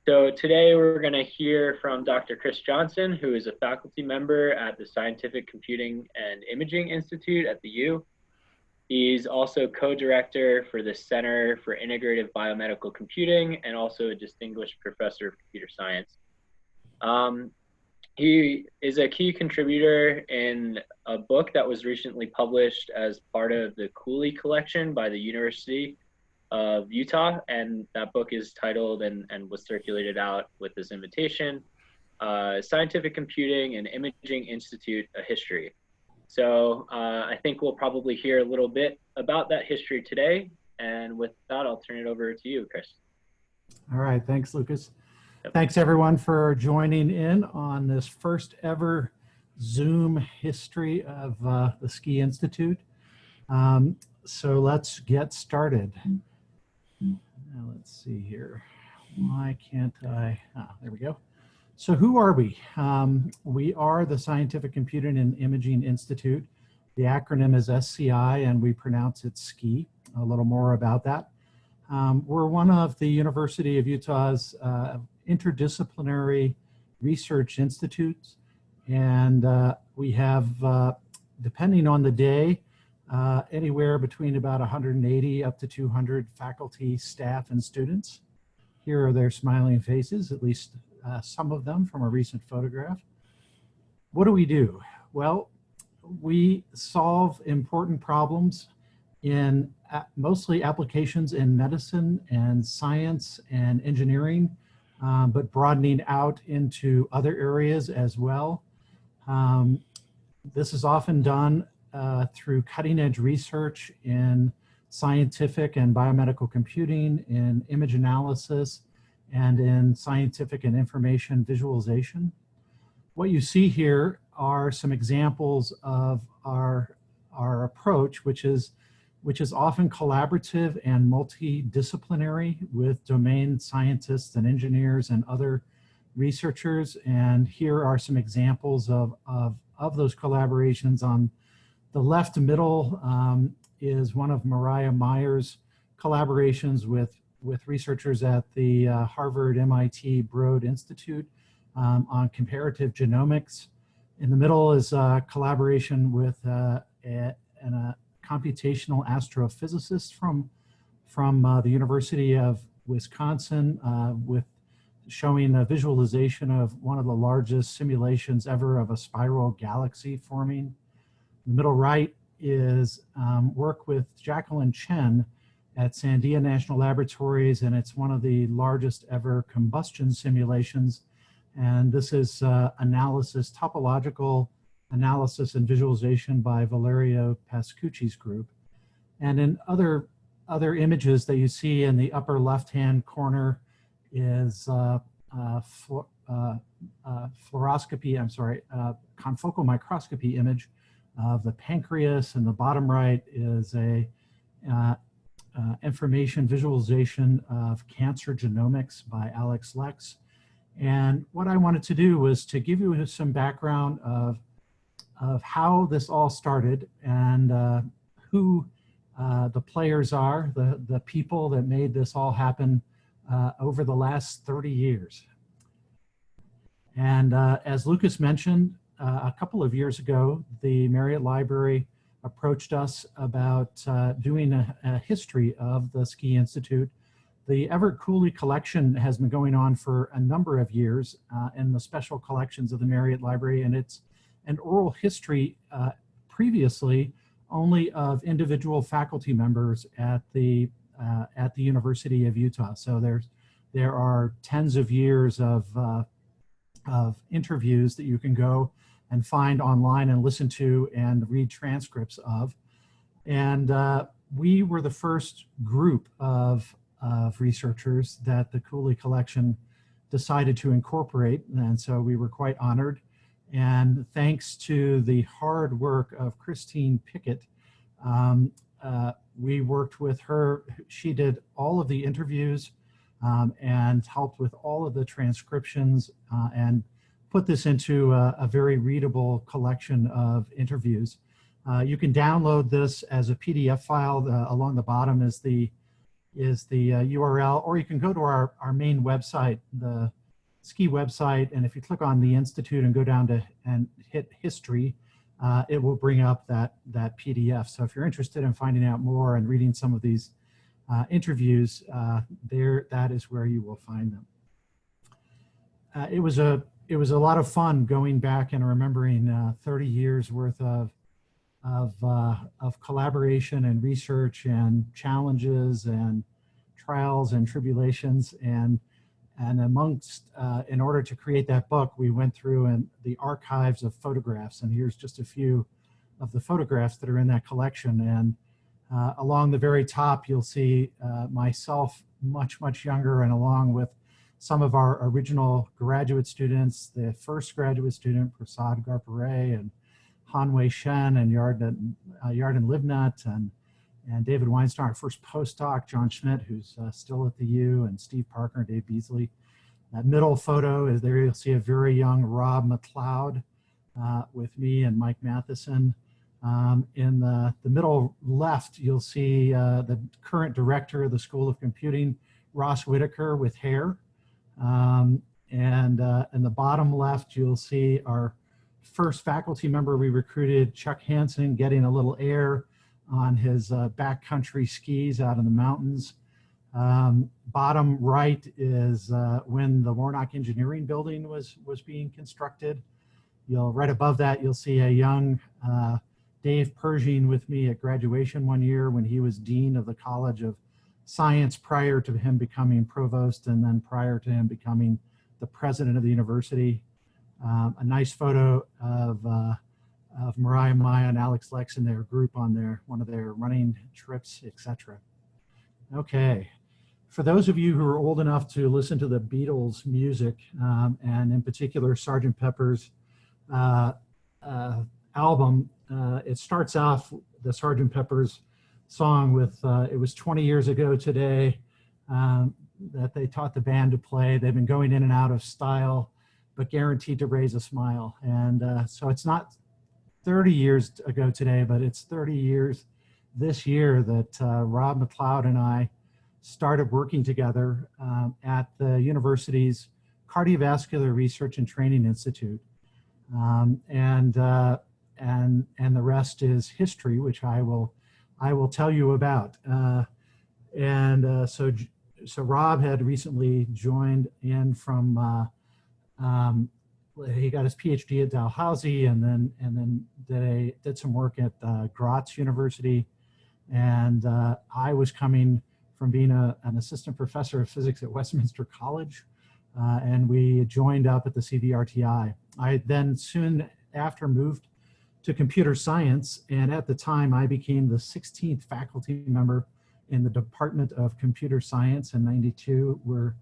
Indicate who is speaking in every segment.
Speaker 1: So today we're going to hear from Dr. Chris Johnson, who is a faculty member at the Scientific Computing and Imaging Institute at the U. He's also co-director for the Center for Integrative Biomedical Computing and also a distinguished professor of computer science. He is a key contributor in a book that was recently published as part of the Cooley Collection by the University of Utah, and that book is titled and was circulated out with this invitation, Scientific Computing and Imaging Institute, A History. So I think we'll probably hear a little bit about that history today, and with that, I'll turn it over to you, Chris.
Speaker 2: All right, thanks, Lucas. Yep. Thanks everyone for joining in on this first ever Zoom history of the SCI Institute. So let's get started. Now let's see here. Why can't I? There we go. So who are we? We are the Scientific Computing and Imaging Institute. The acronym is SCI and we pronounce it SCI. A little more about that. We're one of the University of Utah's interdisciplinary research institutes, and we have, depending on the day, anywhere between about 180 up to 200 faculty, staff, and students. Here are their smiling faces, at least some of them from a recent photograph. What do we do? Well, we solve important problems in mostly applications in medicine and science and engineering, but broadening out into other areas as well. This is often done through cutting-edge research in scientific and biomedical computing, in image analysis, and in scientific and information visualization. What you see here are some examples of our approach, which is often collaborative and multidisciplinary with domain scientists and engineers and other researchers. And here are some examples of those collaborations. On the left middle is one of Mariah Meyer's collaborations with researchers at the Harvard MIT Broad Institute on comparative genomics. In the middle is a collaboration with a computational astrophysicist from the University of Wisconsin with showing a visualization of one of the largest simulations ever of a spiral galaxy forming. The middle right is work with Jacqueline Chen at Sandia National Laboratories, and it's one of the largest ever combustion simulations. And this is topological analysis and visualization by Valerio Pascucci's group. And in other images that you see in the upper left-hand corner is confocal microscopy image of the pancreas, and the bottom right is a information visualization of cancer genomics by Alex Lex. And what I wanted to do was to give you some background of how this all started and who the players are, the people that made this all happen over the last 30 years. And as Lucas mentioned, a couple of years ago, the Marriott Library approached us about doing a history of the SCI Institute. The Cooley Collection has been going on for a number of years in the special collections of the Marriott Library, and it's an oral history previously only of individual faculty members at the University of Utah. So there are tens of years of interviews that you can go and find online and listen to and read transcripts of. And we were the first group of researchers that the Cooley Collection decided to incorporate, and so we were quite honored. And thanks to the hard work of Christine Pickett, we worked with her. She did all of the interviews and helped with all of the transcriptions and put this into a very readable collection of interviews. You can download this as a PDF file. Along the bottom is the is the URL, or you can go to our main website, the SCI website, and if you click on the Institute and go down to and hit history, it will bring up that PDF. So if you're interested in finding out more and reading some of these interviews, that is where you will find them. It was a lot of fun going back and remembering 30 years worth of collaboration and research and challenges and trials and tribulations, and amongst in order to create that book, we went through the archives of photographs, and here's just a few of the photographs that are in that collection. And along the very top, you'll see myself much younger, and along with some of our original graduate students, the first graduate student, Prasad Garpare, and Hanwei Shen, and Yarden Livnut, and David Weinstein, our first postdoc, John Schmidt, who's still at the U, and Steve Parker, Dave Beasley. That middle photo is there. You'll see a very young Rob McLeod with me and Mike Matheson. In the middle left, you'll see the current director of the School of Computing, Ross Whitaker, with hair. And in the bottom left, you'll see our first faculty member we recruited, Chuck Hansen, getting a little air on his backcountry skis out in the mountains. Bottom right is when the Warnock Engineering Building was being constructed. Right above that, you'll see a young Dave Pershing with me at graduation one year when he was Dean of the College of Science prior to him becoming provost, and then prior to him becoming the president of the university. A nice photo of Mariah Maya and Alex Lex and their group on one of their running trips, etc. Okay, for those of you who are old enough to listen to the Beatles music, and in particular Sgt. Pepper's album, it starts off the Sgt. Pepper's song with, it was 20 years ago today that they taught the band to play. They've been going in and out of style, but guaranteed to raise a smile. And so it's not 30 years ago today, but it's 30 years this year that Rob McLeod and I started working together at the university's Cardiovascular Research and Training Institute. And the rest is history, which I will tell you about. So Rob had recently joined in from, he got his PhD at Dalhousie, and then did some work at Graz University. And I was coming from being an assistant professor of physics at Westminster College, and we joined up at the CVRTI. I then soon after moved to computer science, and at the time I became the 16th faculty member in the Department of Computer Science. In '92, we're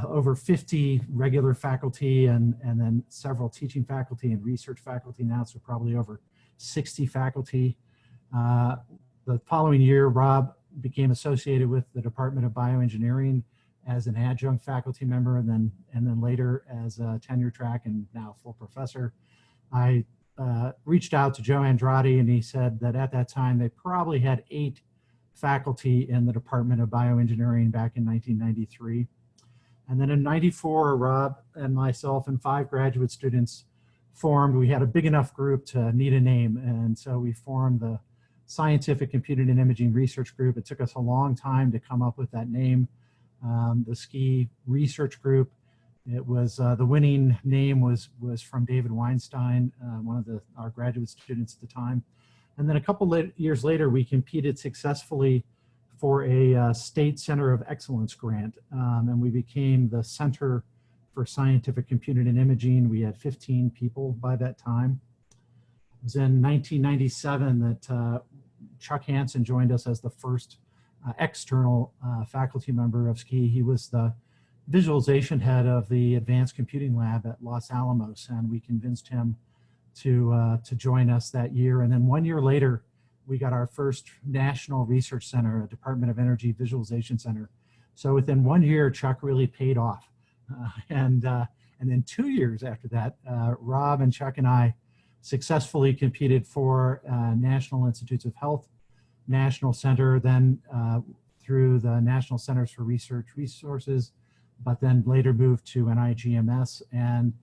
Speaker 2: over 50 regular faculty and then several teaching faculty and research faculty now, so probably over 60 faculty. The following year, Rob became associated with the Department of Bioengineering as an adjunct faculty member, and then later as a tenure track and now full professor. I reached out to Joe Andrade, and he said that at that time they probably had 8 faculty in the Department of Bioengineering back in 1993. And then in '94, Rob and myself and 5 graduate students formed. We had a big enough group to need a name, and so we formed the Scientific Computing and Imaging Research Group. It took us a long time to come up with that name, the SCI Research Group. It was the winning name was from David Weinstein, one of our graduate students at the time. And then a couple years later, we competed successfully for a State Center of Excellence grant, and we became the Center for Scientific Computing and Imaging. We had 15 people by that time. It was in 1997 that Chuck Hansen joined us as the first external faculty member of SCI. He was the visualization head of the Advanced Computing Lab at Los Alamos, and we convinced him to join us that year. And then 1 year later, we got our first National Research Center, a Department of Energy Visualization Center. So within 1 year, Chuck really paid off. And then 2 years after that, Rob and Chuck and I successfully competed for National Institutes of Health, National Center. Then through the National Centers for Research Resources, but then later moved to NIGMS. And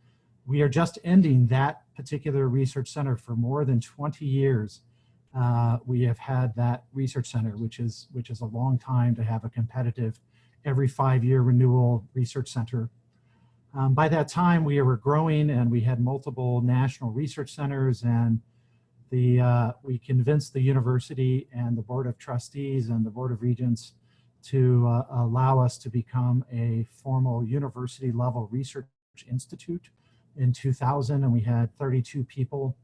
Speaker 2: we are just ending that particular research center. For more than 20 years. We have had that research center, which is a long time to have a competitive every 5-year renewal research center. By that time, we were growing and we had multiple national research centers, and we convinced the university and the Board of Trustees and the Board of Regents to allow us to become a formal university level research institute in 2000, and we had 32 people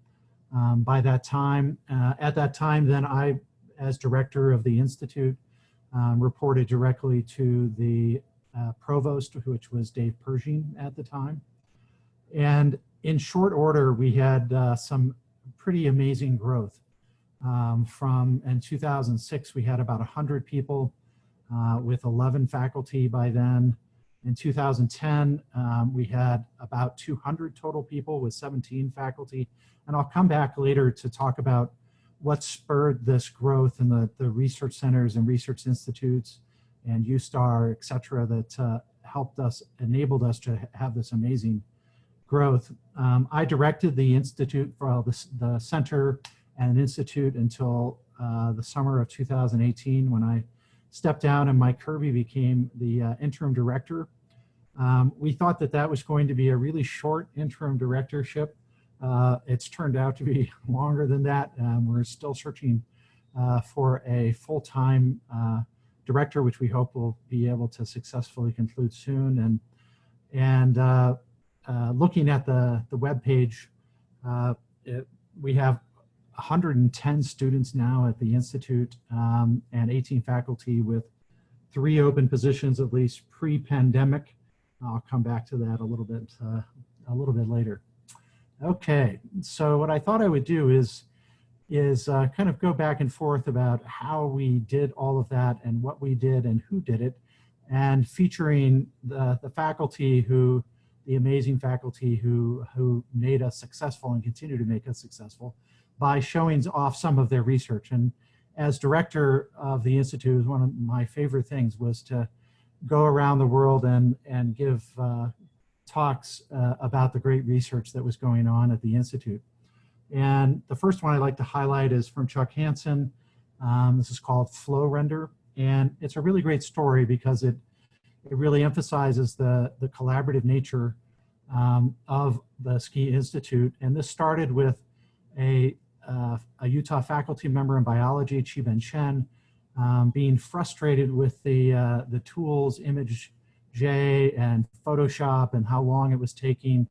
Speaker 2: by that time. At that time, then I, as director of the institute, reported directly to the provost, which was Dave Pershing at the time. And in short order, we had some pretty amazing growth. In 2006, we had about 100 people with 11 faculty by then. In 2010, we had about 200 total people with 17 faculty. And I'll come back later to talk about what spurred this growth in the research centers and research institutes and USTAR, et cetera, that helped us, enabled us to have this amazing growth. I directed the institute, for the center and institute, until the summer of 2018, when I stepped down and Mike Kirby became the interim director. We thought that was going to be a really short interim directorship. It's turned out to be longer than that. We're still searching for a full-time director, which we hope will be able to successfully conclude soon. And looking at the webpage, we have 110 students now at the Institute, and 18 faculty, with 3 open positions, at least pre-pandemic. I'll come back to that a little bit later. Okay, so what I thought I would do is kind of go back and forth about how we did all of that and what we did and who did it, and featuring the faculty the amazing faculty who made us successful and continue to make us successful by showing off some of their research. And as director of the Institute, one of my favorite things was to go around the world and give talks about the great research that was going on at the Institute. And the first one I'd like to highlight is from Chuck Hansen. This is called Flow Render. And it's a really great story because it really emphasizes the collaborative nature of the Ski Institute. And this started with a Utah faculty member in biology, Chi-Ben Chen, being frustrated with the tools, ImageJ and Photoshop, and how long it was taking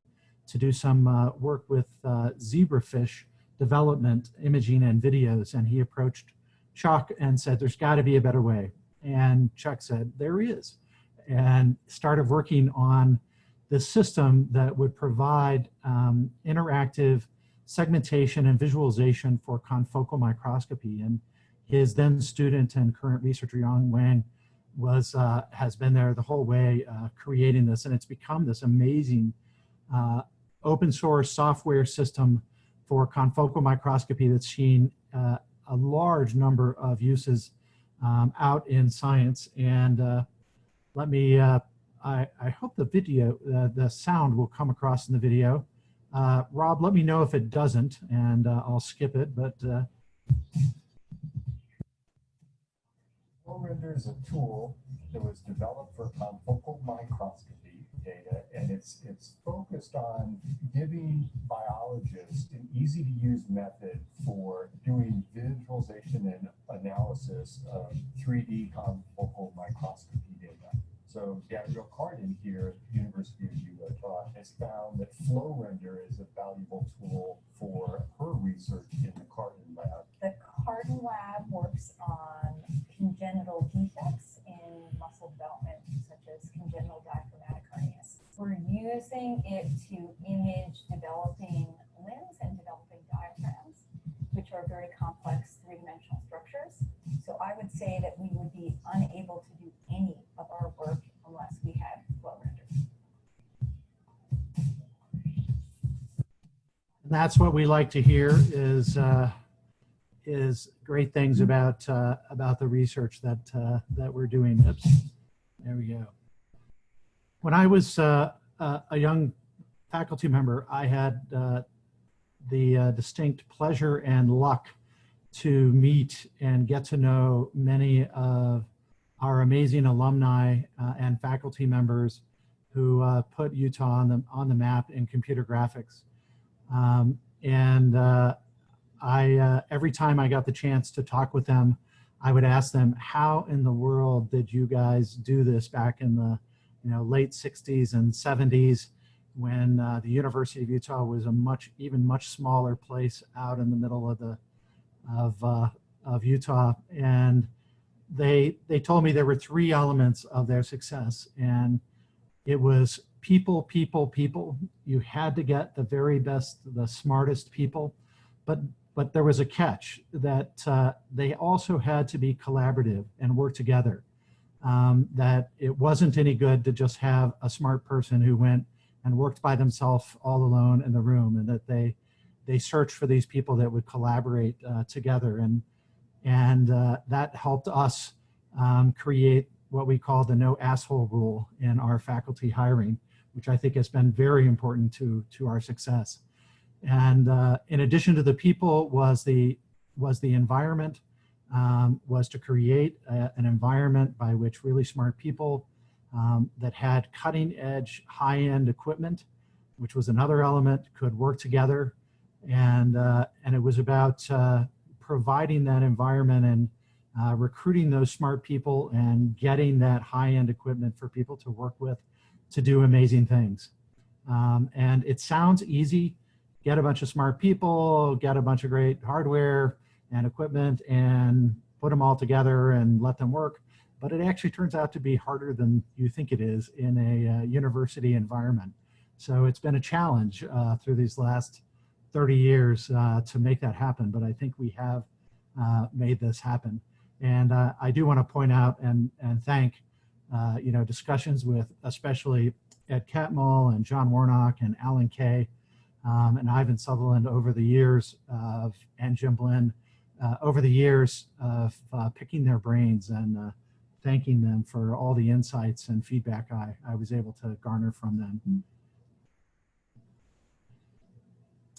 Speaker 2: to do some work with zebrafish development, imaging, and videos. And he approached Chuck and said, there's got to be a better way. And Chuck said, there is, and started working on this system that would provide interactive segmentation and visualization for confocal microscopy. And his then student and current researcher, Yang Wang, has been there the whole way creating this. And it's become this amazing open source software system for confocal microscopy that's seen a large number of uses out in science. And I hope the video, the sound will come across in the video. Rob, let me know if it doesn't, and I'll skip it, but.
Speaker 3: Flow Render is a tool that was developed for confocal microscopy data, and it's focused on giving biologists an easy-to-use method for doing visualization and analysis of 3D confocal microscopy data. So Gabrielle Cardin here at the University of Utah has found that Flow Render is a valuable tool for her research in the Cardin lab.
Speaker 4: The Cardin lab works on congenital defects in muscle development, such as congenital diaphragmatic hernias. We're using it to image developing limbs and developing diaphragms, which are very complex three-dimensional structures. So I would say that we would be unable to do any of our work unless we had Flow Render.
Speaker 2: And that's what we like to hear great things about the research that we're doing. Oops, there we go. When I was a young faculty member, I had the distinct pleasure and luck to meet and get to know many of our amazing alumni and faculty members who put Utah on the map in computer graphics. Every time I got the chance to talk with them, I would ask them, how in the world did you guys do this back in the late 60s and 70s, when the University of Utah was a much smaller place out in the middle of Utah. And they told me there were three elements of their success, and it was people, people, people. You had to get the very best, the smartest people, but there was a catch, that they also had to be collaborative and work together. That it wasn't any good to just have a smart person who went and worked by themselves all alone in the room, and that they searched for these people that would collaborate together. And that helped us create what we call the no asshole rule in our faculty hiring, which I think has been very important to our success. And in addition to the people was the environment, was to create an environment by which really smart people that had cutting edge, high-end equipment, which was another element, could work together. And it was about providing that environment and recruiting those smart people and getting that high-end equipment for people to work with to do amazing things. And it sounds easy. Get a bunch of smart people, get a bunch of great hardware and equipment, and put them all together and let them work. But it actually turns out to be harder than you think it is in a university environment. So it's been a challenge through these last 30 years to make that happen. But I think we have made this happen. And I do want to point out and thank discussions with especially Ed Catmull and John Warnock and Alan Kay and Ivan Sutherland over the years and Jim Blinn over the years of picking their brains and thanking them for all the insights and feedback I was able to garner from them.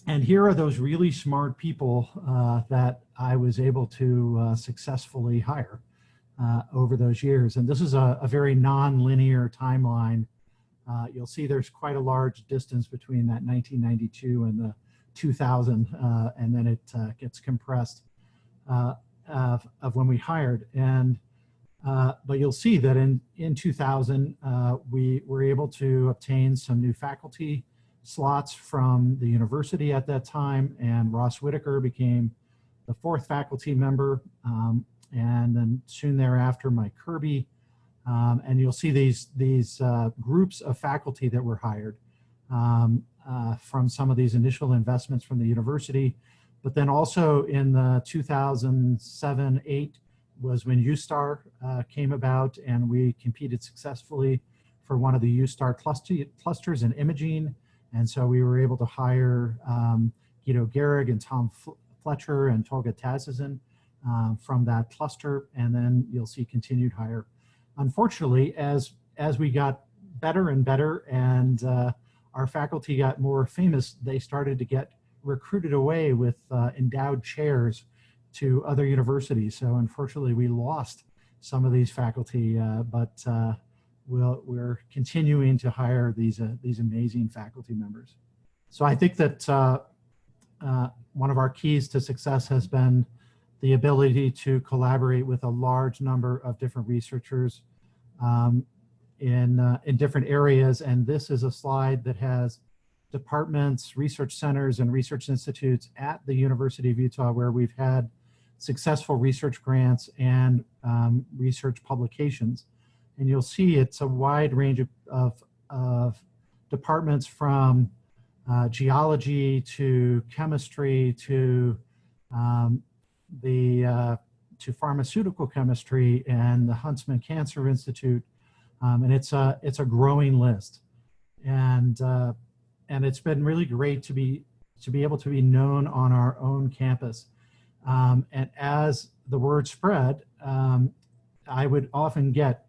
Speaker 2: And here are those really smart people that I was able to successfully hire over those years. And this is a very non-linear timeline. You'll see there's quite a large distance between that 1992 and the 2000, and then it gets compressed of when we hired. And but you'll see that in 2000, we were able to obtain some new faculty slots from the university at that time, and Ross Whitaker became the fourth faculty member, and then soon thereafter Mike Kirby. And you'll see these groups of faculty that were hired from some of these initial investments from the university. But then also in the 2007-8 was when USTAR came about, and we competed successfully for one of the USTAR clusters in imaging. And so we were able to hire Guido Gehrig and Tom Fletcher and Tolga Tazizin from that cluster. And then you'll see continued hire. Unfortunately, as we got better and better and our faculty got more famous, they started to get recruited away with endowed chairs to other universities. So unfortunately, we lost some of these faculty, but we're continuing to hire these amazing faculty members. So I think that one of our keys to success has been the ability to collaborate with a large number of different researchers in different areas. And this is a slide that has departments, research centers, and research institutes at the University of Utah where we've had successful research grants and research publications. And you'll see it's a wide range of departments, from geology to chemistry to to pharmaceutical chemistry and the Huntsman Cancer Institute, and it's a growing list, and it's been really great to be able to be known on our own campus. And as the word spread, I would often get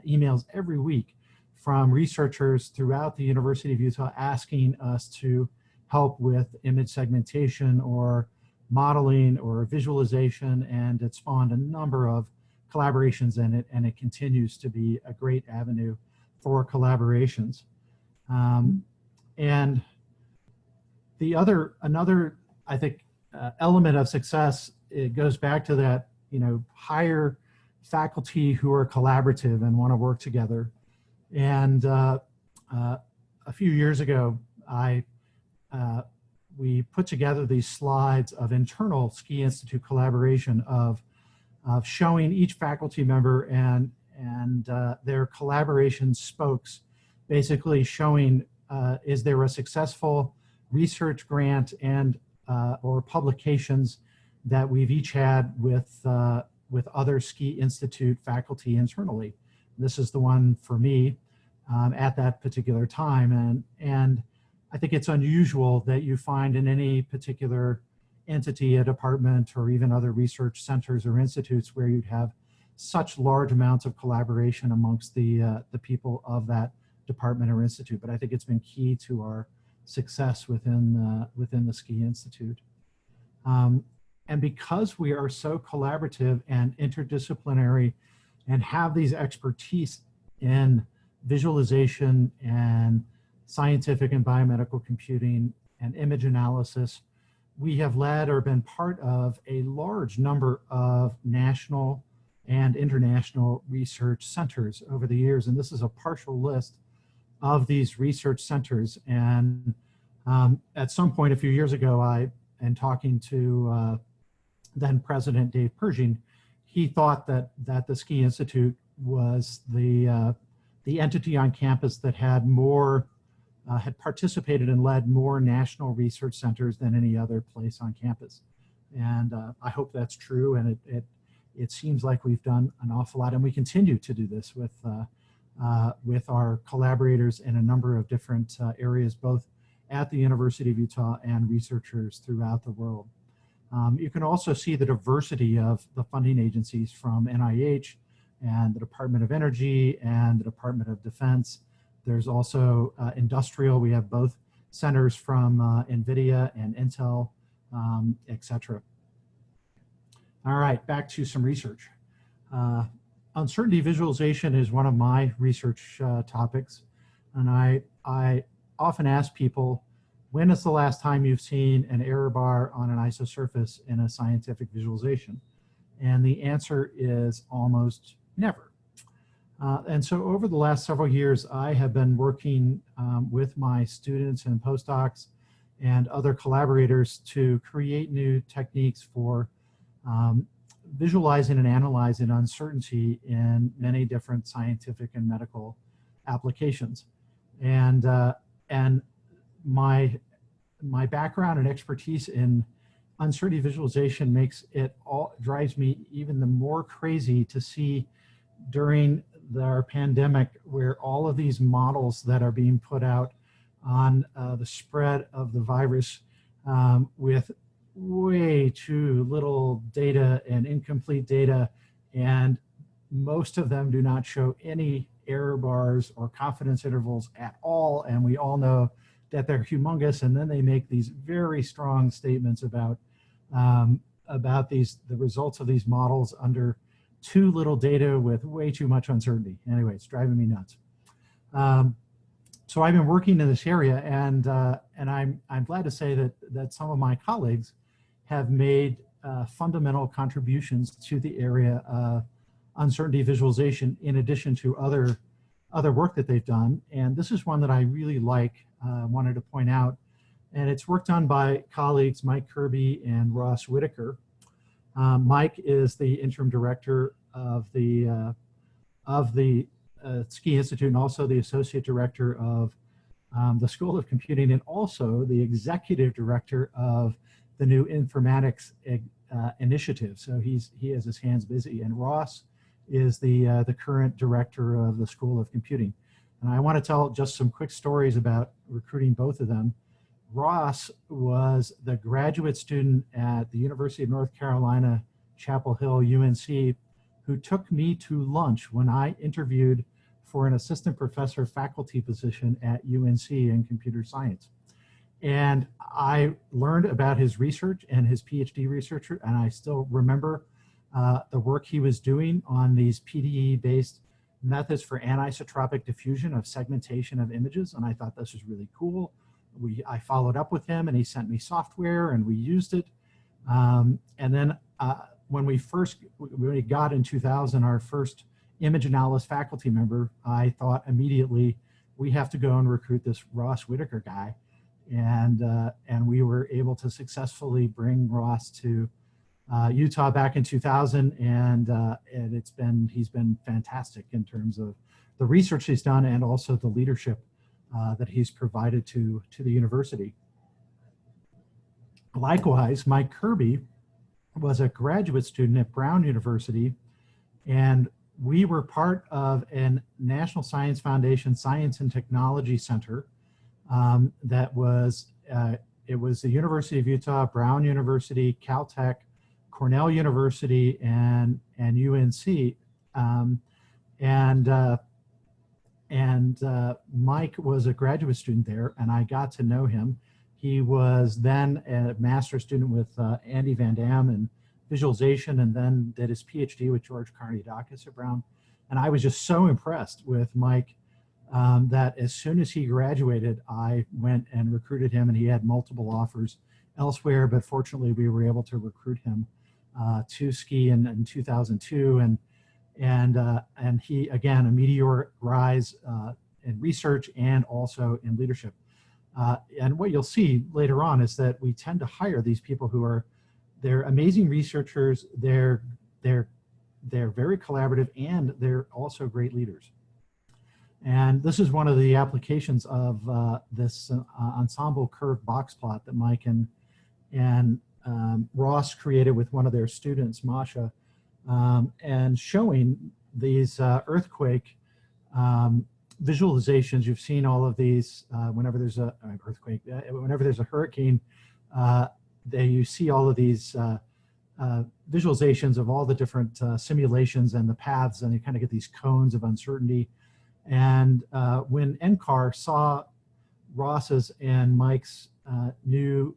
Speaker 2: emails every week from researchers throughout the University of Utah asking us to help with image segmentation or modeling or visualization, and it spawned a number of collaborations in it, and it continues to be a great avenue for collaborations. And another, I think, element of success, it goes back to that, hire faculty who are collaborative and want to work together. And a few years ago, we put together these slides of internal Ski Institute collaboration of showing each faculty member and their collaboration spokes, basically showing is there a successful research grant and or publications that we've each had with other Ski Institute faculty internally. This is the one for me at that particular time, and I think it's unusual that you find in any particular entity, a department, or even other research centers or institutes where you'd have such large amounts of collaboration amongst the people of that department or institute. But I think it's been key to our success within the Ski Institute. And because we are so collaborative and interdisciplinary and have these expertise in visualization and scientific and biomedical computing and image analysis, we have led or been part of a large number of national and international research centers over the years. And this is a partial list of these research centers. And at some point a few years ago, in talking to then President Dave Pershing, he thought that the Ski Institute was the entity on campus that had more had participated and led more national research centers than any other place on campus. And I hope that's true. And it seems like we've done an awful lot, and we continue to do this with our collaborators in a number of different areas, both at the University of Utah and researchers throughout the world. You can also see the diversity of the funding agencies from NIH and the Department of Energy and the Department of Defense. There's also industrial. We have both centers from NVIDIA and Intel, et cetera. All right, back to some research. Uncertainty visualization is one of my research topics. And I often ask people, when is the last time you've seen an error bar on an isosurface in a scientific visualization? And the answer is almost never. And so over the last several years, I have been working with my students and postdocs and other collaborators to create new techniques for visualizing and analyzing uncertainty in many different scientific and medical applications. And my background and expertise in uncertainty visualization drives me even the more crazy to see during our pandemic, where all of these models that are being put out on the spread of the virus with way too little data and incomplete data, and most of them do not show any error bars or confidence intervals at all, and we all know that they're humongous. And then they make these very strong statements about the results of these models under too little data with way too much uncertainty. Anyway, it's driving me nuts. So I've been working in this area, and I'm glad to say that some of my colleagues have made fundamental contributions to the area of uncertainty visualization, in addition to other work that they've done. And this is one that I really wanted to point out. And it's work done by colleagues Mike Kirby and Ross Whitaker. Mike is the interim director of the Ski Institute, and also the associate director of the School of Computing, and also the executive director of the new informatics initiative. So he has his hands busy. And Ross is the current director of the School of Computing. And I want to tell just some quick stories about recruiting both of them. Ross was the graduate student at the University of North Carolina, Chapel Hill, UNC, who took me to lunch when I interviewed for an assistant professor faculty position at UNC in computer science. And I learned about his research and his PhD research, and I still remember the work he was doing on these PDE-based methods for anisotropic diffusion of segmentation of images, and I thought this was really cool. I followed up with him, and he sent me software, and we used it. And then when we got in 2000 our first image analysis faculty member, I thought immediately, we have to go and recruit this Ross Whitaker guy. And we were able to successfully bring Ross to Utah back in 2000, and he's been fantastic in terms of the research he's done and also the leadership that he's provided to the university. Likewise, Mike Kirby was a graduate student at Brown University, and we were part of a National Science Foundation Science and Technology Center that was, it was the University of Utah, Brown University, Caltech, Cornell University, and UNC. Mike was a graduate student there, and I got to know him. He was then a master's student with Andy Van Dam in visualization, and then did his PhD with George Karniadakis at Brown. And I was just so impressed with Mike that as soon as he graduated, I went and recruited him, and he had multiple offers elsewhere, but fortunately we were able to recruit him to SCI in 2002. And he, again, a meteoric rise in research and also in leadership. And what you'll see later on is that we tend to hire these people who are, they're amazing researchers, they're very collaborative, and they're also great leaders. And this is one of the applications of this ensemble curve box plot that Mike and Ross created with one of their students, Masha, and showing these earthquake visualizations. You've seen all of these whenever there's a earthquake, whenever there's a hurricane, you see all of these visualizations of all the different simulations and the paths, and you kind of get these cones of uncertainty. And when NCAR saw Ross's and Mike's new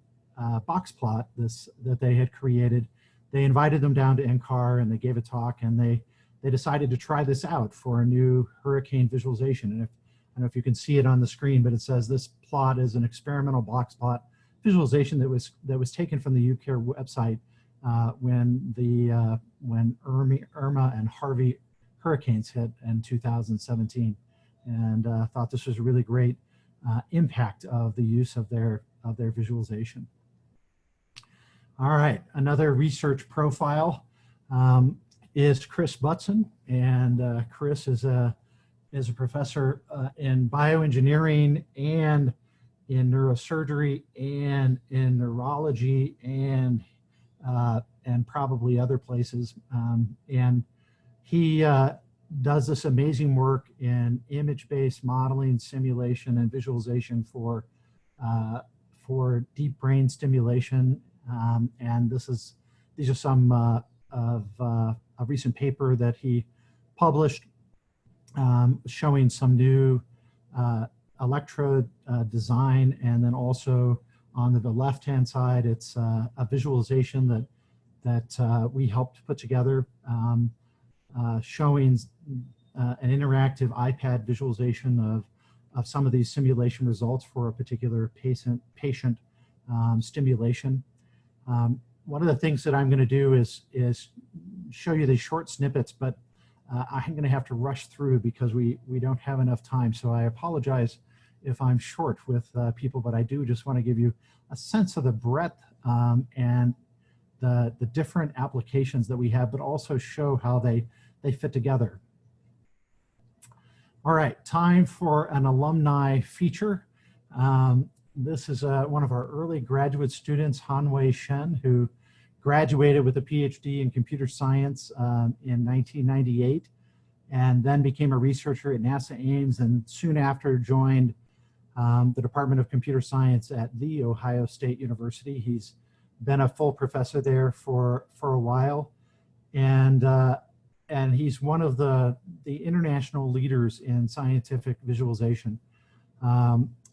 Speaker 2: box plot that they had created, they invited them down to NCAR, and they gave a talk, and they decided to try this out for a new hurricane visualization. And I don't know if you can see it on the screen, but it says this plot is an experimental box plot visualization that was taken from the UCARE website when Irma and Harvey hurricanes hit in 2017, and thought this was a really great impact of the use of their visualization. All right, another research profile is Chris Butson, and Chris is a professor in bioengineering and in neurosurgery and in neurology and probably other places, and he does this amazing work in image-based modeling, simulation, and visualization for deep brain stimulation. And these are some of a recent paper that he published showing some new electrode design, and then also on the left-hand side, it's a visualization that we helped put together, showing an interactive iPad visualization of some of these simulation results for a particular patient stimulation. One of the things that I'm going to do is show you these short snippets, but I'm going to have to rush through because we don't have enough time. So I apologize if I'm short with people, but I do just want to give you a sense of the breadth and the different applications that we have, but also show how they fit together. All right, time for an alumni feature. This is one of our early graduate students, Hanwei Shen, who graduated with a PhD in computer science in 1998, and then became a researcher at NASA Ames, and soon after joined the Department of Computer Science at The Ohio State University. He's been a full professor there for a while, and he's one of the international leaders in scientific visualization.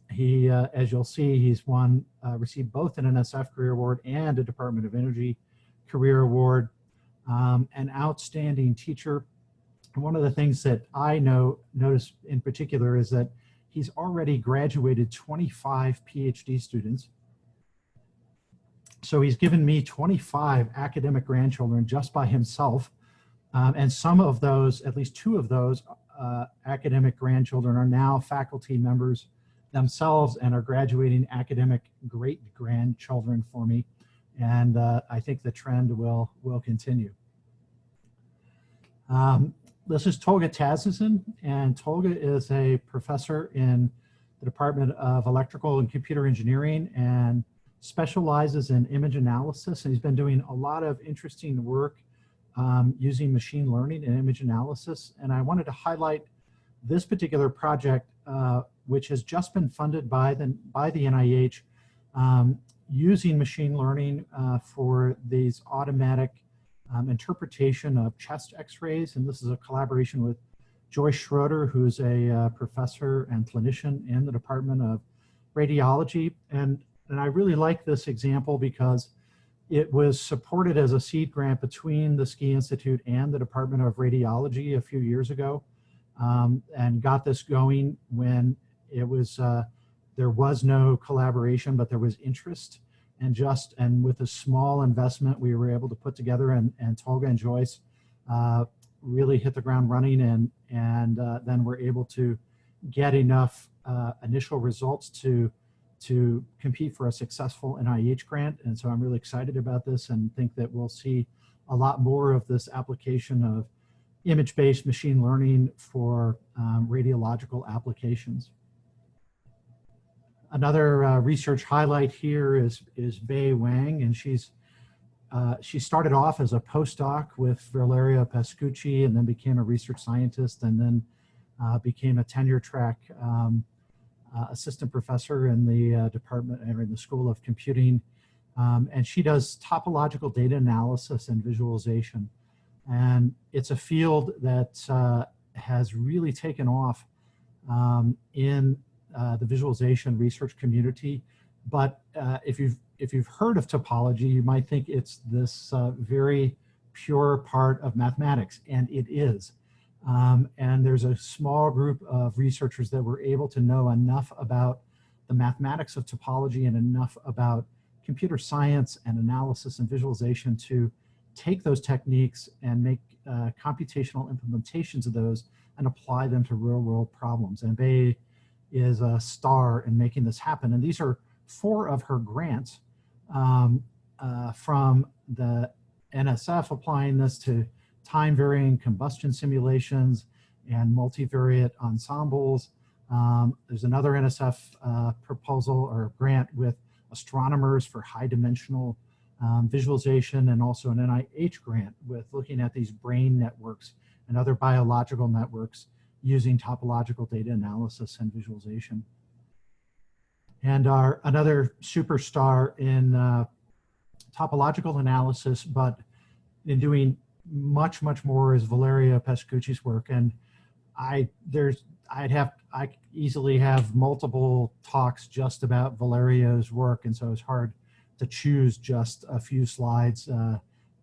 Speaker 2: He, as you'll see, he's received both an NSF Career Award and a Department of Energy Career Award. An outstanding teacher. And one of the things that I notice in particular is that he's already graduated 25 PhD students. So he's given me 25 academic grandchildren just by himself. And some of those, at least 2 of those academic grandchildren are now faculty members themselves and are graduating academic great-grandchildren for me. And I think the trend will continue. This is Tolga Tazizin, and Tolga is a professor in the Department of Electrical and Computer Engineering and specializes in image analysis. And he's been doing a lot of interesting work using machine learning and image analysis. And I wanted to highlight this particular project, which has just been funded by the NIH, using machine learning for these automatic interpretation of chest x-rays. And this is a collaboration with Joyce Schroeder, who's a professor and clinician in the Department of Radiology. And I really like this example because it was supported as a seed grant between the Ski Institute and the Department of Radiology a few years ago, and got this going when it was there was no collaboration, but there was interest. And with a small investment, we were able to put together, and Tolga and Joyce really hit the ground running, and then we're able to get enough initial results to compete for a successful NIH grant. And so I'm really excited about this and think that we'll see a lot more of this application of image-based machine learning for radiological applications. Another research highlight here is Bei Wang, and she started off as a postdoc with Valeria Pascucci, and then became a research scientist, and then became a tenure track assistant professor in the department, or in the School of Computing. And she does topological data analysis and visualization. And it's a field that has really taken off in the visualization research community. But if you've heard of topology, you might think it's this very pure part of mathematics, and it is. And there's a small group of researchers that were able to know enough about the mathematics of topology and enough about computer science and analysis and visualization to take those techniques and make computational implementations of those and apply them to real-world problems. And Bei is a star in making this happen. And these are 4 of her grants from the NSF, applying this to time-varying combustion simulations and multivariate ensembles. There's another NSF proposal or grant with astronomers for high-dimensional visualization, and also an NIH grant with looking at these brain networks and other biological networks using topological data analysis and visualization. And another superstar in topological analysis, but in doing much more, is Valeria Pascucci's work. And I easily have multiple talks just about Valeria's work, and so it's hard to choose just a few slides,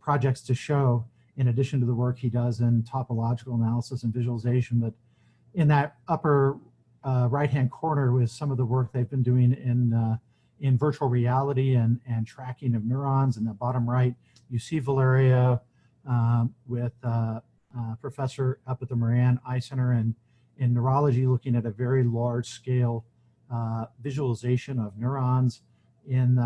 Speaker 2: projects to show, in addition to the work he does in topological analysis and visualization. But in that upper right-hand corner was some of the work they've been doing in virtual reality and tracking of neurons. In the bottom right, you see Valeria with a professor up at the Moran Eye Center in neurology, looking at a very large scale visualization of neurons. In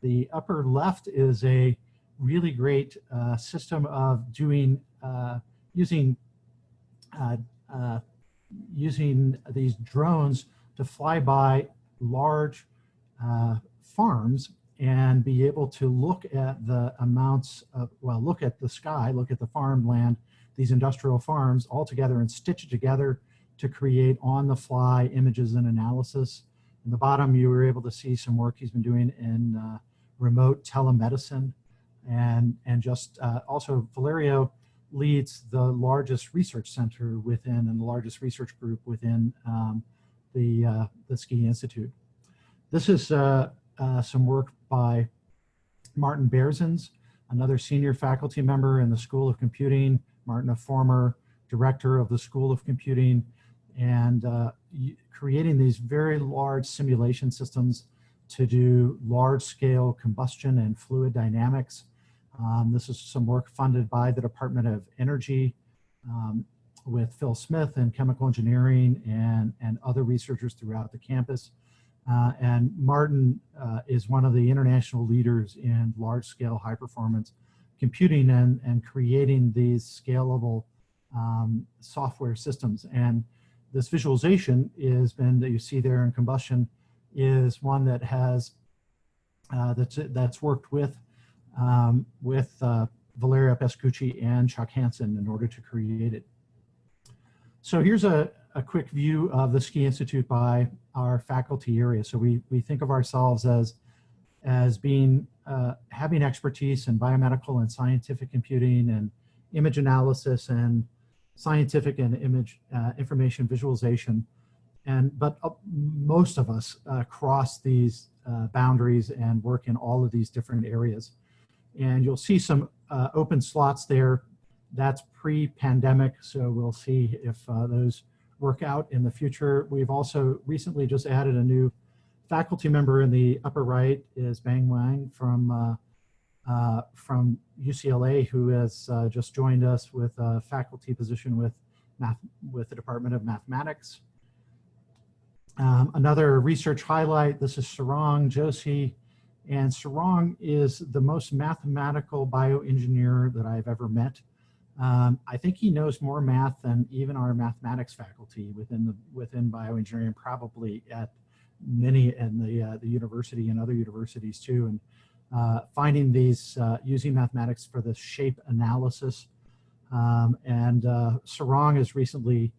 Speaker 2: the upper left is a really great system of doing using these drones to fly by large farms and be able to look at the amounts of, well, look at the sky, look at the farmland, these industrial farms all together, and stitch it together to create on-the-fly images and analysis. In the bottom, you were able to see some work he's been doing in remote telemedicine. And just also Valerio leads the largest research center within and the largest research group within the Ski Institute. This is some work by Martin Berzins, another senior faculty member in the School of Computing. Martin, a former director of the School of Computing, and creating these very large simulation systems to do large-scale combustion and fluid dynamics. This is some work funded by the Department of Energy with Phil Smith and chemical engineering and other researchers throughout the campus. And Martin is one of the international leaders in large-scale high-performance computing and creating these scalable software systems. And this visualization that you see there in combustion is one that has that's worked with Valerio Pescucci and Chuck Hansen in order to create it. So here's a quick view of the Ski Institute by our faculty area. So we think of ourselves as being having expertise in biomedical and scientific computing and image analysis and scientific and image information visualization. But most of us cross these boundaries and work in all of these different areas. And you'll see some open slots there. That's pre-pandemic, so we'll see if those work out in the future. We've also recently just added a new faculty member in the upper right is Bang Wang from UCLA, who has just joined us with a faculty position with the Department of Mathematics. Another research highlight, this is Sarang Joshi, and Sarang is the most mathematical bioengineer that I've ever met. I think he knows more math than even our mathematics faculty within bioengineering, probably at many in the university and other universities too. And finding these, using mathematics for the shape analysis. Sarang has recently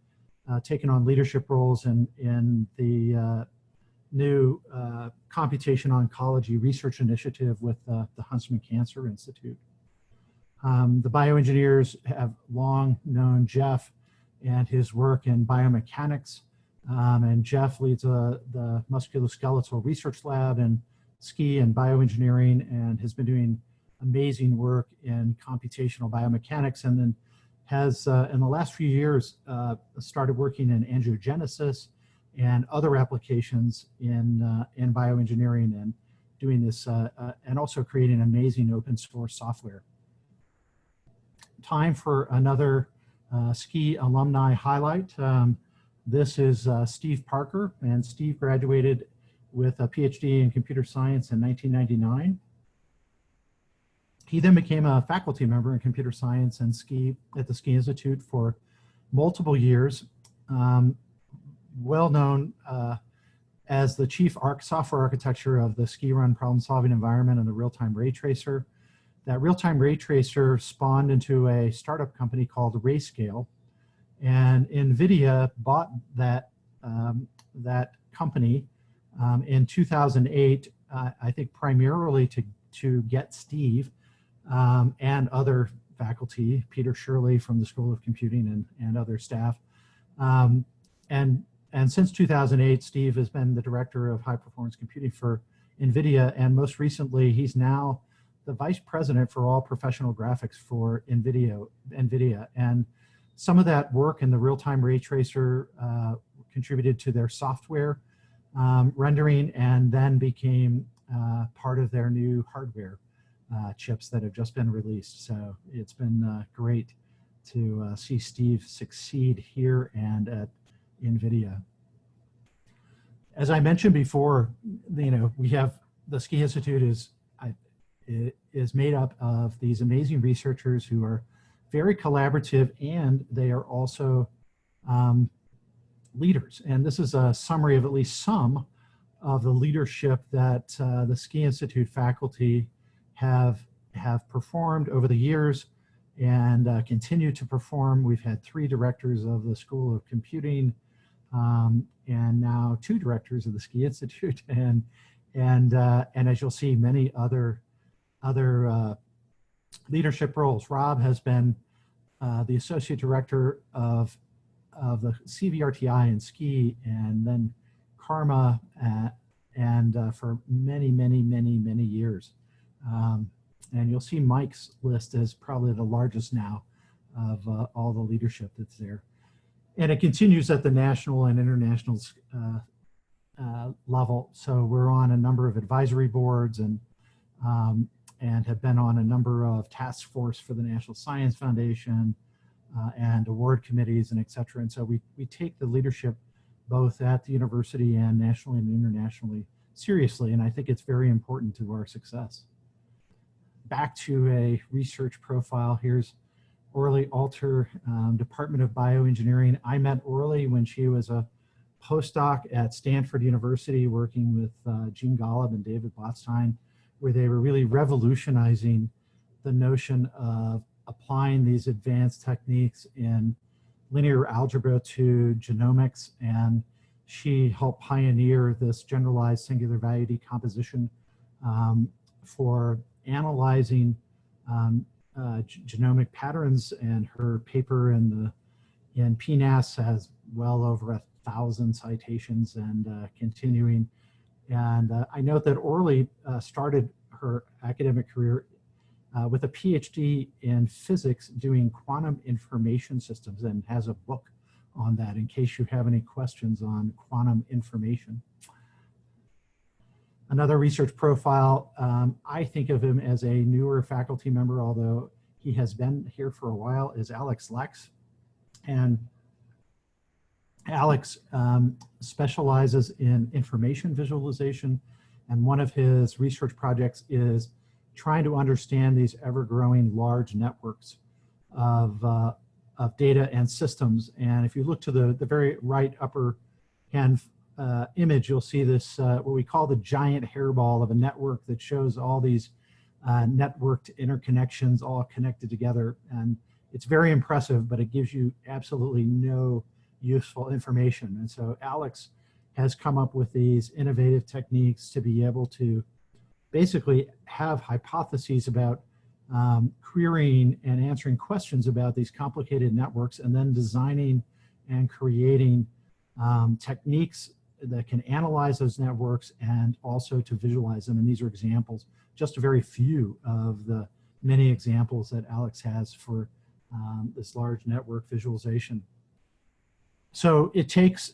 Speaker 2: taken on leadership roles in the new computation oncology research initiative with the Huntsman Cancer Institute. The bioengineers have long known Jeff and his work in biomechanics. And Jeff leads the musculoskeletal research lab in ski and bioengineering and has been doing amazing work in computational biomechanics, and then has in the last few years started working in angiogenesis and other applications in bioengineering and doing this and also creating amazing open source software. Time for another ski alumni highlight. This is Steve Parker, and Steve graduated with a PhD in computer science in 1999. He then became a faculty member in computer science and ski at the Ski Institute for multiple years. Well known as the chief software architecture of the ski run problem solving environment and the real-time ray tracer. That real-time ray tracer spawned into a startup company called Rayscale, and NVIDIA bought that company in 2008, I think primarily to get Steve and other faculty, Peter Shirley from the School of Computing and other staff. And since 2008, Steve has been the director of high performance computing for NVIDIA, and most recently, he's now the vice president for all professional graphics for NVIDIA. And some of that work in the real-time ray tracer contributed to their software rendering, and then became part of their new hardware chips that have just been released. So it's been great to see Steve succeed here and at NVIDIA. As I mentioned before, we have the Ski Institute is made up of these amazing researchers who are very collaborative, and they are also leaders. And this is a summary of at least some of the leadership that the Ski Institute faculty have performed over the years and continue to perform. We've had 3 directors of the School of Computing, and now 2 directors of the Ski Institute, and as you'll see, many other leadership roles. Rob has been the associate director of the CVRTI and ski, and then Karma, and for many years. And you'll see Mike's list as probably the largest now of all the leadership that's there. And it continues at the national and international level. So we're on a number of advisory boards and have been on a number of task force for the National Science Foundation and award committees and et cetera. And so we take the leadership both at the university and nationally and internationally seriously. And I think it's very important to our success. Back to a research profile. Here's Orly Alter, Department of Bioengineering. I met Orly when she was a postdoc at Stanford University working with Gene Golub and David Botstein, where they were really revolutionizing the notion of applying these advanced techniques in linear algebra to genomics. And she helped pioneer this generalized singular value decomposition for analyzing genomic patterns, and her paper in PNAS has well over 1,000 citations and continuing. And I note that Orly started her academic career with a PhD in physics doing quantum information systems, and has a book on that in case you have any questions on quantum information. Another research profile, I think of him as a newer faculty member, although he has been here for a while, is Alex Lex. And Alex specializes in information visualization, and one of his research projects is trying to understand these ever-growing large networks of data and systems. And if you look to the very right upper hand image, you'll see this, what we call the giant hairball of a network that shows all these networked interconnections all connected together. And it's very impressive, but it gives you absolutely no useful information. And so Alex has come up with these innovative techniques to be able to basically have hypotheses about querying and answering questions about these complicated networks, and then designing and creating techniques that can analyze those networks and also to visualize them. And these are examples, just a very few of the many examples that Alex has for this large network visualization. So it takes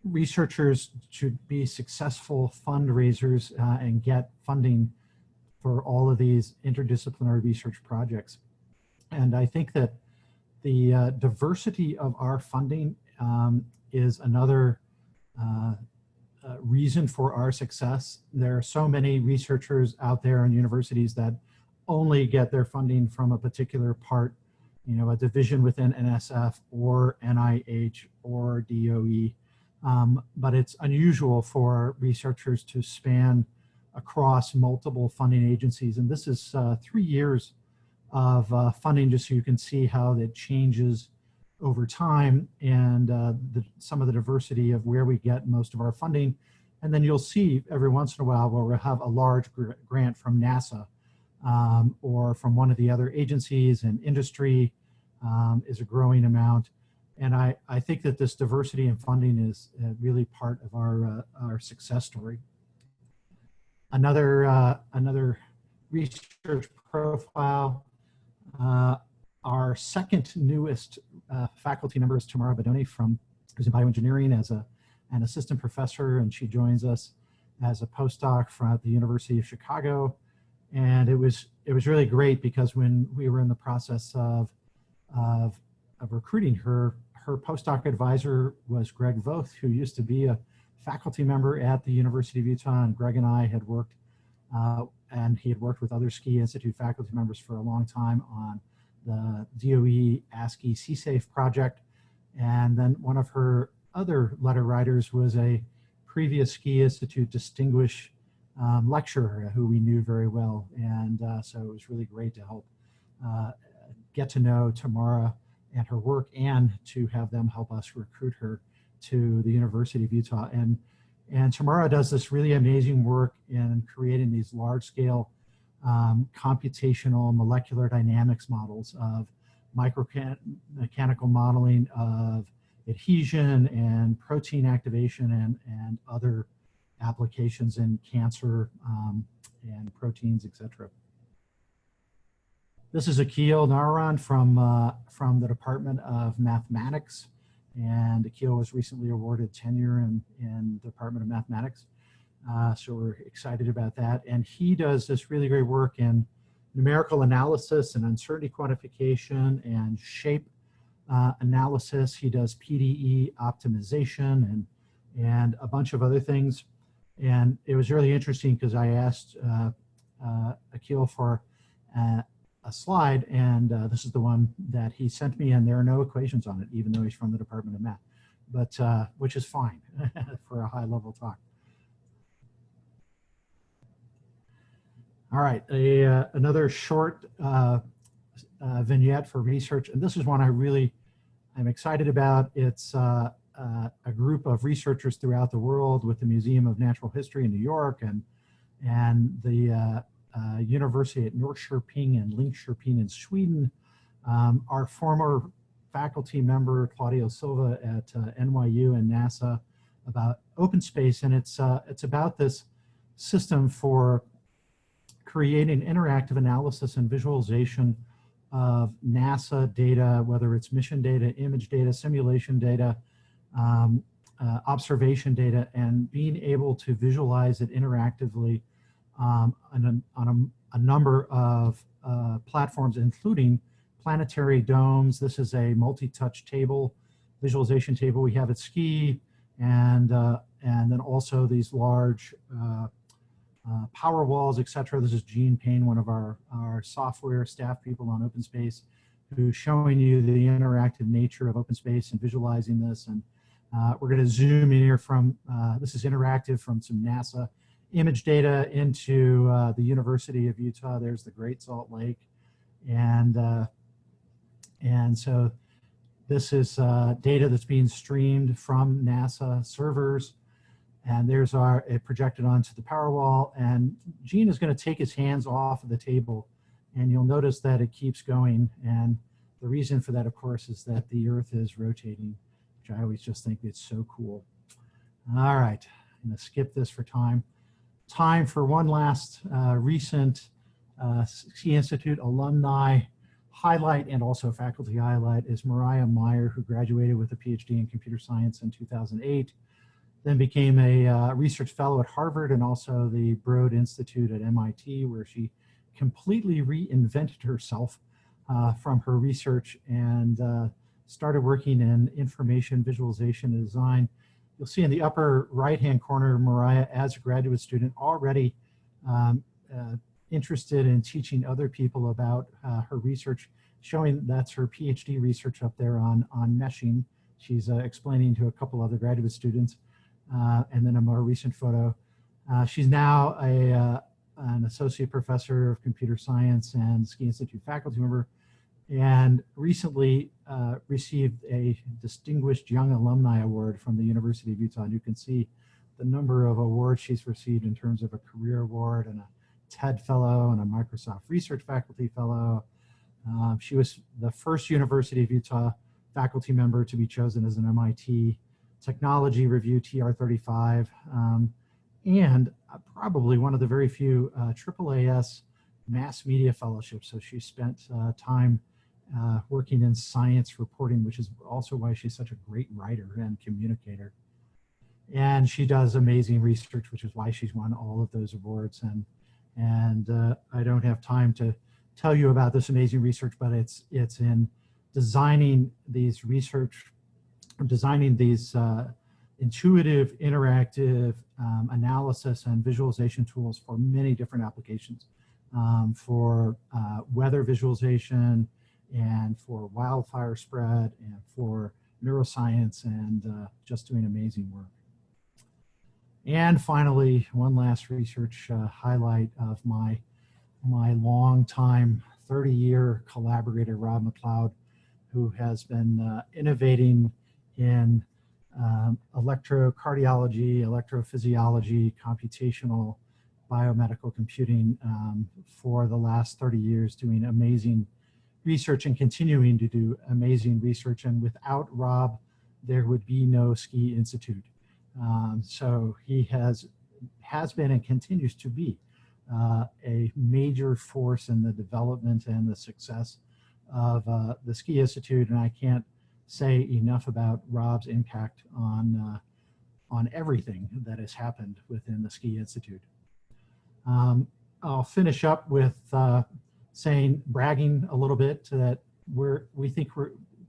Speaker 2: researchers to be successful fundraisers and get funding for all of these interdisciplinary research projects. And I think that the diversity of our funding is another reason for our success. There are so many researchers out there in universities that only get their funding from a particular part, you know, a division within NSF or NIH or DOE. But it's unusual for researchers to span across multiple funding agencies. And this is 3 years of funding, just so you can see how that changes over time, and some of the diversity of where we get most of our funding. And then you'll see every once in a while where we'll have a large grant from NASA or from one of the other agencies, and industry is a growing amount. And I think that this diversity in funding is really part of our success story. Another research profile, our second newest faculty member is Tamara Bedoni, who's in bioengineering as an assistant professor, and she joins us as a postdoc from the University of Chicago. And it was really great because when we were in the process of recruiting her, her postdoc advisor was Greg Voth, who used to be a faculty member at the University of Utah, and Greg and I had worked, and he had worked with other Ski Institute faculty members for a long time on the DOE ASCII CSAFE project. And then one of her other letter writers was a previous Ski Institute distinguished lecturer who we knew very well. And so it was really great to help get to know Tamara and her work, and to have them help us recruit her to the University of Utah. And Tamara does this really amazing work in creating these large-scale computational molecular dynamics models of micromechanical modeling of adhesion and protein activation and other applications in cancer and proteins, etc. This is Akil Nararan from the Department of Mathematics, and Akil was recently awarded tenure in the Department of Mathematics. So we're excited about that. And he does this really great work in numerical analysis and uncertainty quantification and shape analysis. He does PDE optimization and a bunch of other things. And it was really interesting because I asked Akil for a slide, and this is the one that he sent me, and there are no equations on it, even though he's from the Department of Math, but which is fine for a high-level talk. All right, another short vignette for research, and this is one I'm excited about. It's a group of researchers throughout the world with the Museum of Natural History in New York and the University at Norrköping and Linköping in Sweden. Our former faculty member, Claudio Silva at NYU and NASA, about open space, and it's about this system for creating interactive analysis and visualization of NASA data, whether it's mission data, image data, simulation data, observation data, and being able to visualize it interactively on a number of platforms, including planetary domes. This is a multi-touch table, visualization table we have at SCI, and then also these large power walls, etc. This is Gene Payne, one of our software staff people on OpenSpace, who's showing you the interactive nature of OpenSpace and visualizing this. And we're going to zoom in here from, this is interactive from some NASA image data into the University of Utah. There's the Great Salt Lake. And so this is data that's being streamed from NASA servers. And there's it projected onto the power wall. And Gene is going to take his hands off of the table. And you'll notice that it keeps going. And the reason for that, of course, is that the Earth is rotating, which I always just think it's so cool. All right, I'm going to skip this for time. Time for one last recent SCI Institute alumni highlight and also faculty highlight is Mariah Meyer, who graduated with a PhD in computer science in 2008, then became a research fellow at Harvard and also the Broad Institute at MIT, where she completely reinvented herself from her research and started working in information visualization and design. You'll see in the upper right-hand corner, Mariah, as a graduate student, already interested in teaching other people about her research, showing that's her PhD research up there on meshing. She's explaining to a couple other graduate students. And then a more recent photo. She's now an associate professor of computer science and SCI Institute faculty member, and recently received a Distinguished Young Alumni Award from the University of Utah. And you can see the number of awards she's received in terms of a career award and a TED Fellow and a Microsoft Research Faculty Fellow. She was the first University of Utah faculty member to be chosen as an MIT Technology Review TR35, and probably one of the very few AAAS mass media fellowships. So she spent time working in science reporting, which is also why she's such a great writer and communicator. And she does amazing research, which is why she's won all of those awards. And I don't have time to tell you about this amazing research, but it's in designing these intuitive, interactive analysis and visualization tools for many different applications, for weather visualization and for wildfire spread and for neuroscience, and just doing amazing work. And finally, one last research highlight of my long-time 30-year collaborator, Rob McLeod, who has been innovating in electrocardiology, electrophysiology, computational biomedical computing for the last 30 years, doing amazing research and continuing to do amazing research. And without Rob, there would be no Ski Institute. So he has been and continues to be a major force in the development and the success of the Ski Institute. And I can't say enough about Rob's impact on everything that has happened within the Ski Institute. I'll finish up with bragging a little bit that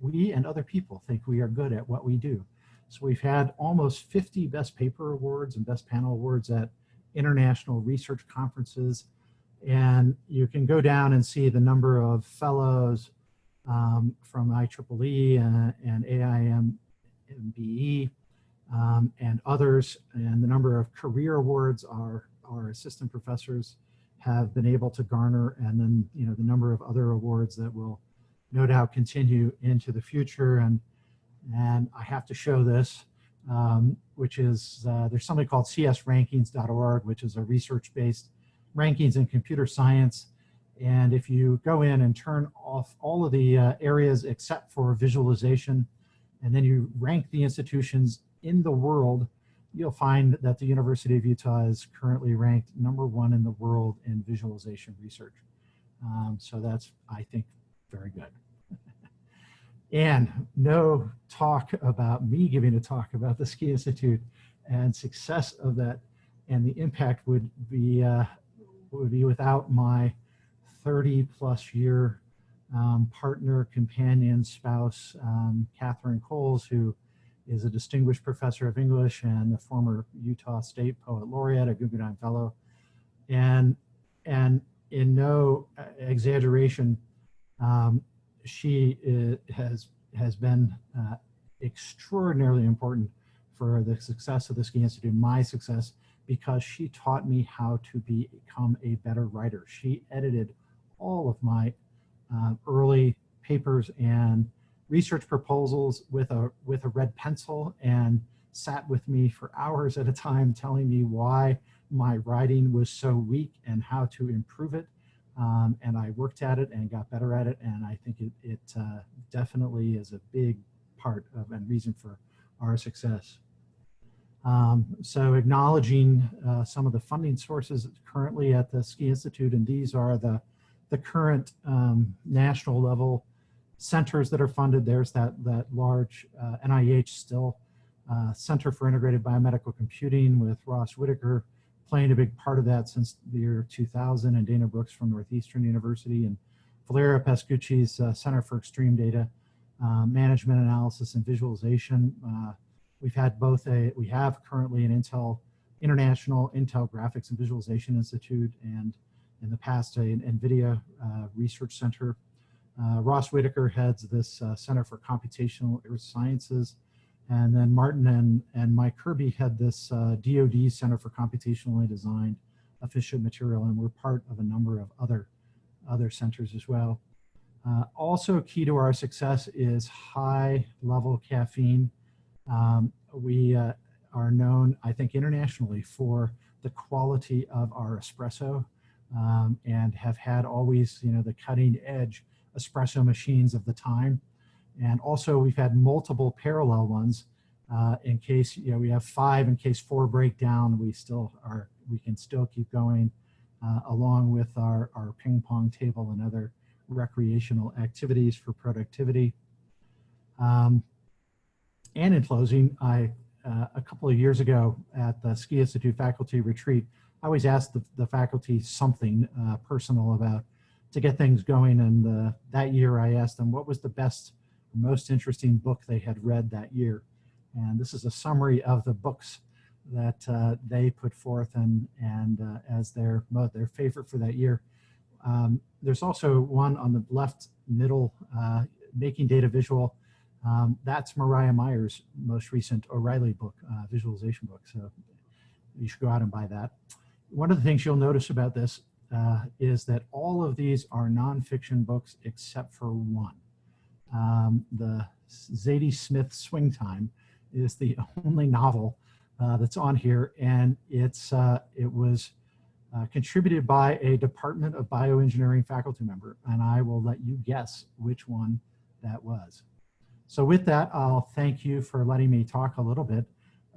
Speaker 2: we and other people think we are good at what we do. So we've had almost 50 Best Paper Awards and Best Panel Awards at international research conferences. And you can go down and see the number of fellows from IEEE and AIMBE and others, and the number of career awards our assistant professors have been able to garner, and then the number of other awards that will no doubt continue into the future. And I have to show this, which is there's something called csrankings.org, which is a research-based rankings in computer science. And if you go in and turn off all of the areas except for visualization, and then you rank the institutions in the world, you'll find that the University of Utah is currently ranked #1 in the world in visualization research. So that's, I think, very good. And no talk about me giving a talk about the Ski Institute and success of that, and the impact would be without my 30+ year partner, companion, spouse, Catherine Coles, who is a distinguished professor of English and the former Utah State Poet Laureate, a Guggenheim Fellow. And in no exaggeration, she has been extraordinarily important for the success of the Ski Institute, my success, because she taught me how to become a better writer. She edited all of my early papers and research proposals with a red pencil, and sat with me for hours at a time telling me why my writing was so weak and how to improve it. And I worked at it and got better at it, and I think it definitely is a big part of and reason for our success. So acknowledging some of the funding sources currently at the Ski Institute, and these are the current national level centers that are funded. There's that large NIH still Center for Integrated Biomedical Computing with Ross Whitaker playing a big part of that since the year 2000, and Dana Brooks from Northeastern University, and Valeria Pascucci's Center for Extreme Data Management Analysis and Visualization. We have currently an International Intel Graphics and Visualization Institute, and in the past an NVIDIA Research Center. Ross Whitaker heads this Center for Computational Earth Sciences, and then Martin and Mike Kirby head this DoD Center for Computationally Designed Efficient Material, and we're part of a number of other centers as well. Also key to our success is high-level caffeine. We are known, I think, internationally for the quality of our espresso, and have had always, the cutting-edge espresso machines of the time. And also we've had multiple parallel ones in case, we have 5 in case 4 break down. We can still keep going along with our ping pong table and other recreational activities for productivity. And in closing, a couple of years ago at the Ski Institute faculty retreat, I always asked the faculty something personal to get things going. And that year I asked them what was the best, most interesting book they had read that year. And this is a summary of the books that they put forth and as their favorite for that year. There's also one on the left middle, Making Data Visual. That's Mariah Meyer's most recent O'Reilly book, visualization book. So you should go out and buy that. One of the things you'll notice about this is that all of these are nonfiction books except for one. The Zadie Smith Swing Time is the only novel that's on here, and it was contributed by a Department of Bioengineering faculty member, and I will let you guess which one that was. So with that, I'll thank you for letting me talk a little bit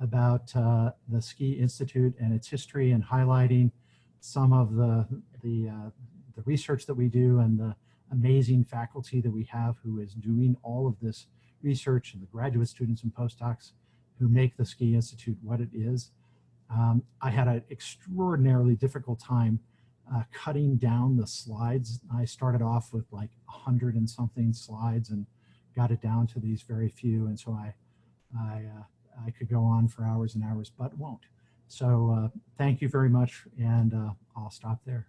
Speaker 2: about the Ski Institute and its history, and highlighting some of the research that we do and the amazing faculty that we have who is doing all of this research, and the graduate students and postdocs who make the Ski Institute what it is. I had an extraordinarily difficult time cutting down the slides. I started off with like 100 and something slides and got it down to these very few. And so I could go on for hours and hours, but won't. So thank you very much, and I'll stop there.